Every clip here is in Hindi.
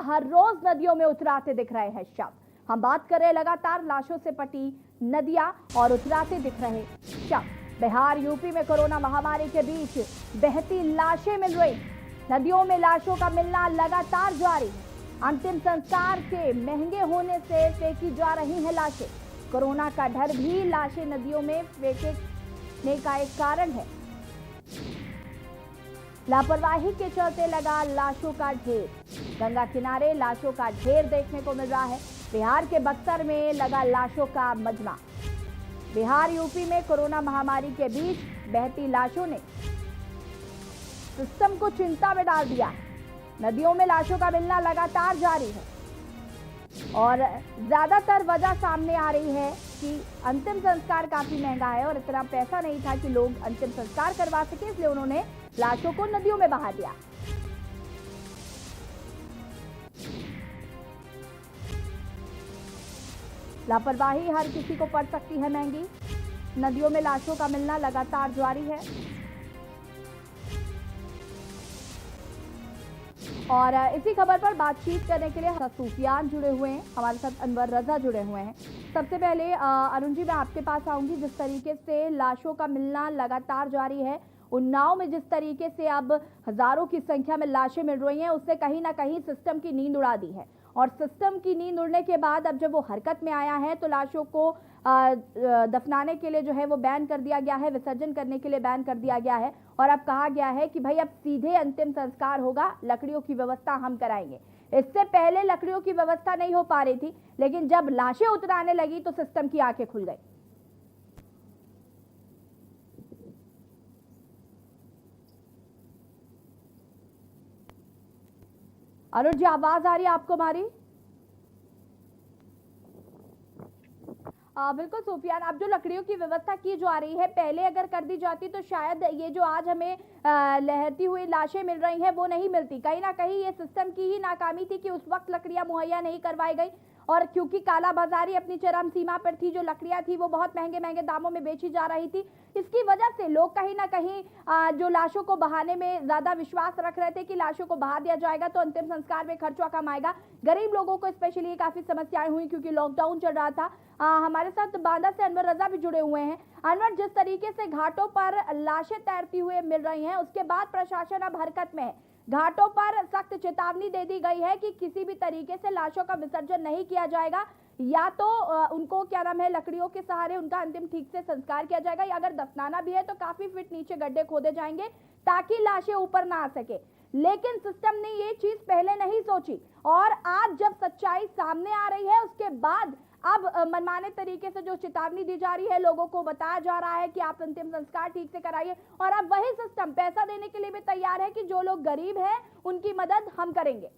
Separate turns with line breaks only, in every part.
हर रोज नदियों में उतराते दिख रहे हैं शव। हम बात कर रहे हैं लगातार लाशों से पटी नदियां और उतराते दिख रहे शव। बिहार यूपी में कोरोना महामारी के बीच बहती लाशें मिल रही, नदियों में लाशों का मिलना लगातार जारी है। अंतिम संस्कार के महंगे होने से फेंकी जा रही हैं लाशें। कोरोना का डर भी लाशें नदियों में फेंकने का एक कारण है। लापरवाही के चलते लगा लाशों का ढेर, गंगा किनारे लाशों का ढेर देखने को मिल रहा है। बिहार के बक्सर में लगा लाशों का मजमा। बिहार यूपी में कोरोना महामारी के बीच बहती लाशों ने सिस्टम को चिंता में डाल दिया। नदियों में लाशों का मिलना लगातार जारी है और ज्यादातर वजह सामने आ रही है कि अंतिम संस्कार काफी महंगा है और इतना पैसा नहीं था कि लोग अंतिम संस्कार करवा सके, इसलिए उन्होंने लाशों को नदियों में बहा दिया। लापरवाही हर किसी को पड़ सकती है महंगी। नदियों में लाशों का मिलना लगातार जारी है और इसी खबर पर बातचीत करने के लिए सूफियान जुड़े हुए हैं, हमारे साथ अनवर रजा जुड़े हुए हैं। सबसे पहले अरुण जी, मैं आपके पास आऊंगी। जिस तरीके से लाशों का मिलना लगातार जारी है, उन्नाव में जिस तरीके से अब हजारों की संख्या में लाशें मिल रही हैं, उससे कहीं ना कहीं सिस्टम की नींद उड़ा दी है और सिस्टम की नींद उड़ने के बाद अब जब वो हरकत में आया है तो लाशों को दफनाने के लिए जो है वो बैन कर दिया गया है, विसर्जन करने के लिए बैन कर दिया गया है और अब कहा गया है कि भाई अब सीधे अंतिम संस्कार होगा, लकड़ियों की व्यवस्था हम कराएंगे। इससे पहले लकड़ियों की व्यवस्था नहीं हो पा रही थी, लेकिन जब लाशें उतराने लगी तो सिस्टम की आंखें खुल गई। अरुण जी, आवाज आ रही है आपको हमारी? बिल्कुल सूफियान, अब जो लकड़ियों की व्यवस्था की जा रही है, पहले अगर कर दी जाती तो शायद ये जो आज हमें लहरती हुई लाशें मिल रही हैं वो नहीं मिलती। कहीं ना कहीं ये सिस्टम की ही नाकामी थी कि उस वक्त लकड़ियां मुहैया नहीं करवाई गई और क्योंकि काला बाजारी अपनी चरम सीमा पर थी, जो लकड़ियां थी वो बहुत महंगे महंगे दामों में बेची जा रही थी। इसकी वजह से लोग कहीं ना कहीं जो लाशों को बहाने में ज्यादा विश्वास रख रहे थे कि लाशों को बहा दिया जाएगा तो अंतिम संस्कार में खर्चा कम आएगा। गरीब लोगों को स्पेशली काफी समस्याएं हुई क्योंकि लॉकडाउन चल रहा था। हमारे साथ बांदा से अनवर रजा भी जुड़े हुए हैं। अनवर, जिस तरीके से घाटों पर लाशें तैरती हुए मिल रही हैं, उसके बाद प्रशासन अब हरकत में है। घाटों पर सख्त चेतावनी दे दी गई है कि किसी भी तरीके से लाशों का विसर्जन नहीं किया जाएगा, या तो उनको क्या नाम है लकड़ियों के सहारे उनका अंतिम ठीक से संस्कार किया जाएगा, या अगर दफनाना भी है तो काफी फीट नीचे गड्ढे खोदे जाएंगे ताकि लाशें ऊपर ना आ सके। लेकिन सिस्टम ने ये चीज पहले नहीं सोची और आज जब सच्चाई सामने आ रही है उसके बाद अब मनमाने तरीके से जो चेतावनी दी जा रही है, लोगों को बताया जा रहा है कि आप अंतिम संस्कार ठीक से कराइए और अब वही सिस्टम पैसा देने के लिए भी तैयार है कि जो लोग गरीब हैं उनकी मदद हम करेंगे।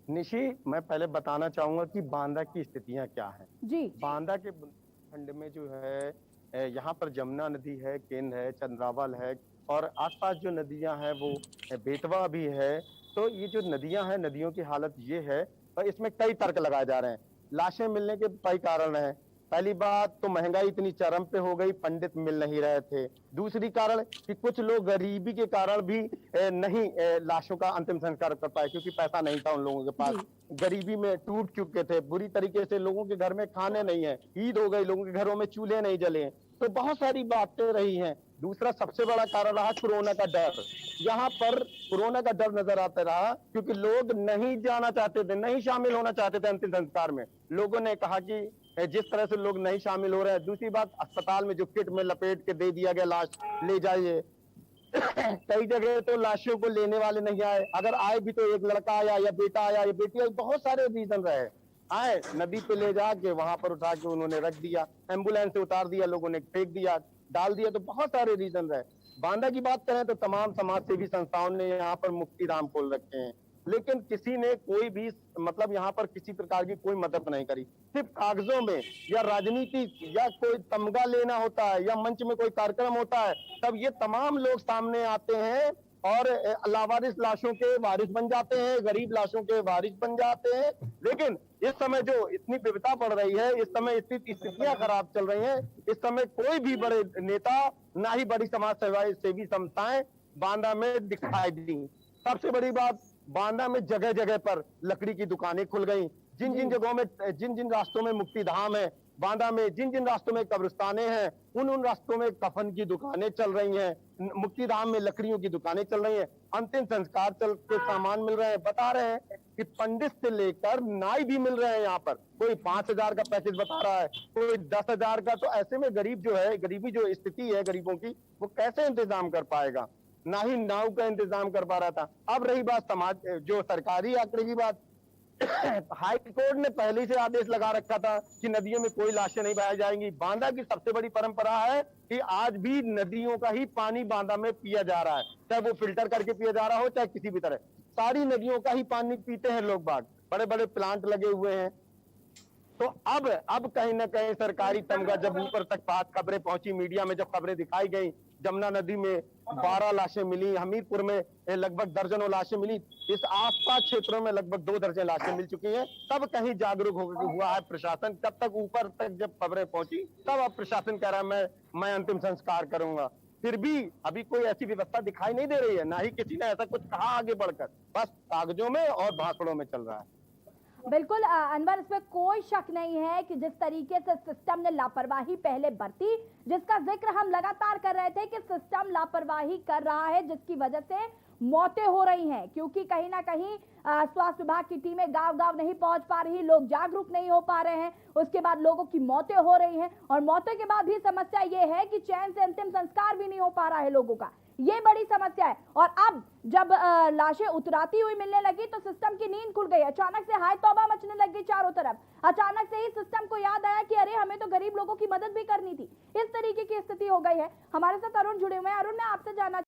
निशी, मैं पहले बताना चाहूंगा कि बांदा की स्थितियां क्या हैं।
जी,
बांदा के खंड में जो है यहाँ पर जमुना नदी है, केन है, चंद्रावल है और आसपास जो नदियां हैं वो बेतवा भी है। तो ये जो नदियां हैं, नदियों की हालत ये है और इसमें कई तर्क लगाए जा रहे हैं। लाशें मिलने के कई कारण हैं। पहली बात तो महंगाई इतनी चरम पे हो गई, पंडित मिल नहीं रहे थे। दूसरी कारण कि कुछ लोग गरीबी के कारण भी नहीं लाशों का अंतिम संस्कार कर पाए क्योंकि पैसा नहीं था उन लोगों के पास। गरीबी में टूट चुके थे बुरी तरीके से, लोगों के घर में खाने नहीं है, ईद हो गई, लोगों के घरों में चूल्हे नहीं जले हैं। तो बहुत सारी बातें रही हैं। दूसरा सबसे बड़ा कारण रहा कोरोना का डर। यहाँ पर कोरोना का डर नजर आता रहा क्योंकि लोग नहीं जाना चाहते थे, नहीं शामिल होना चाहते थे अंतिम संस्कार में। लोगों ने कहा कि जिस तरह से लोग नहीं शामिल हो रहे हैं। दूसरी बात, अस्पताल में जो किट में लपेट के दे दिया गया लाश ले जाइए कई जगह तो लाशों को लेने वाले नहीं आए, अगर आए भी तो एक लड़का आया या बेटा आया या बेटी आई, बहुत सारे रीजन रहे। आए नदी पे ले जाके वहां पर उठा के उन्होंने रख दिया, एम्बुलेंस से उतार दिया, लोगों ने फेंक दिया, डाल दिया, तो बहुत सारे रीजन रहे। बांदा की बात करें तो तमाम समाज सेवी संस्थाओं ने यहाँ पर मुक्तिधाम खोल रखे हैं, लेकिन किसी ने कोई भी मतलब यहाँ पर किसी प्रकार की कोई मदद नहीं करी। सिर्फ कागजों में या राजनीति या कोई तमगा लेना होता है या मंच में कोई कार्यक्रम होता है तब ये तमाम लोग सामने आते हैं और लावारिस लाशों के वारिस बन जाते हैं, गरीब लाशों के वारिस बन जाते हैं। लेकिन इस समय जो इतनी विविधता बढ़ रही है, इस समय स्थितियां खराब चल रही हैं, इस समय कोई भी बड़े नेता ना ही बड़ी समाज सेवी संस्थाएं बांदा में दिखाई दी। सबसे बड़ी बात, बांदा में जगह जगह पर लकड़ी की दुकानें खुल गई। जिन जिन जगहों में, जिन जिन रास्तों में मुक्ति धाम है बांदा में, जिन जिन रास्तों में कब्रिस्तानें हैं, उन उन रास्तों में कफन की दुकानें चल रही हैं। मुक्ति धाम में लकड़ियों की दुकानें चल रही हैं। अंतिम संस्कार चल के सामान मिल रहे हैं। बता रहे हैं कि पंडित से लेकर नाई भी मिल रहे हैं यहाँ पर। कोई 5,000 का पैकेज बता रहा है, कोई 10,000 का। तो ऐसे में गरीब जो है, गरीबी जो स्थिति है गरीबों की, वो कैसे इंतजाम कर पाएगा? ना ही नाव का इंतजाम कर पा रहा था। अब रही बात समाज जो सरकारी आंकड़े की बात, हाई कोर्ट ने पहले से आदेश लगा रखा था कि नदियों में कोई लाशें नहीं बहाई जाएंगी। बांदा की सबसे बड़ी परंपरा है कि आज भी नदियों का ही पानी बांदा में पिया जा रहा है, चाहे वो फिल्टर करके पिया जा रहा हो, चाहे किसी भी तरह। सारी नदियों का ही पानी पीते हैं लोग बाग। बड़े बड़े प्लांट लगे हुए हैं। तो अब कहीं ना कहीं सरकारी तमगा जब ऊपर तक बात खबरें पहुंची, मीडिया में जब खबरें दिखाई गई, जमुना नदी में 12 लाशें मिली, हमीरपुर में लगभग दर्जनों लाशें मिली, इस आसपास क्षेत्रों में लगभग 2 दर्जन लाशें मिल चुकी हैं। तब कहीं जागरूक हुआ है प्रशासन। कब तक ऊपर तक जब खबरें पहुंची, तब अब प्रशासन कह रहा है मैं अंतिम संस्कार करूंगा। फिर भी अभी कोई ऐसी व्यवस्था दिखाई नहीं दे रही है, ना ही किसी ने ऐसा कुछ कहा आगे बढ़कर। बस कागजों में और भाषणों में चल रहा है।
बिल्कुल अनवर, इसमें कोई शक नहीं है कि जिस तरीके से सिस्टम ने लापरवाही पहले बरती, जिसका जिक्र हम लगातार कर रहे थे कि सिस्टम लापरवाही कर रहा है, जिसकी वजह से मौतें हो रही हैं, क्योंकि कहीं ना कहीं स्वास्थ्य विभाग की टीमें गांव-गांव नहीं पहुंच पा रही, लोग जागरूक नहीं हो पा रहे हैं, उसके बाद लोगों की मौतें हो रही हैं, और मौतों के बाद भी समस्या ये है कि चैन से अंतिम संस्कार भी नहीं हो पा रहा है लोगों का। ये बड़ी समस्या है। और अब जब लाशें उतराती हुई मिलने लगी तो सिस्टम की नींद खुल गई। अचानक से हाय तौबा मचने लग गई चारों तरफ। अचानक से ही सिस्टम को याद आया कि अरे हमें तो गरीब लोगों की मदद भी करनी थी। इस तरीके की स्थिति हो गई है। हमारे साथ अरुण जुड़े हुए हैं। अरुण, मैं आपसे जानना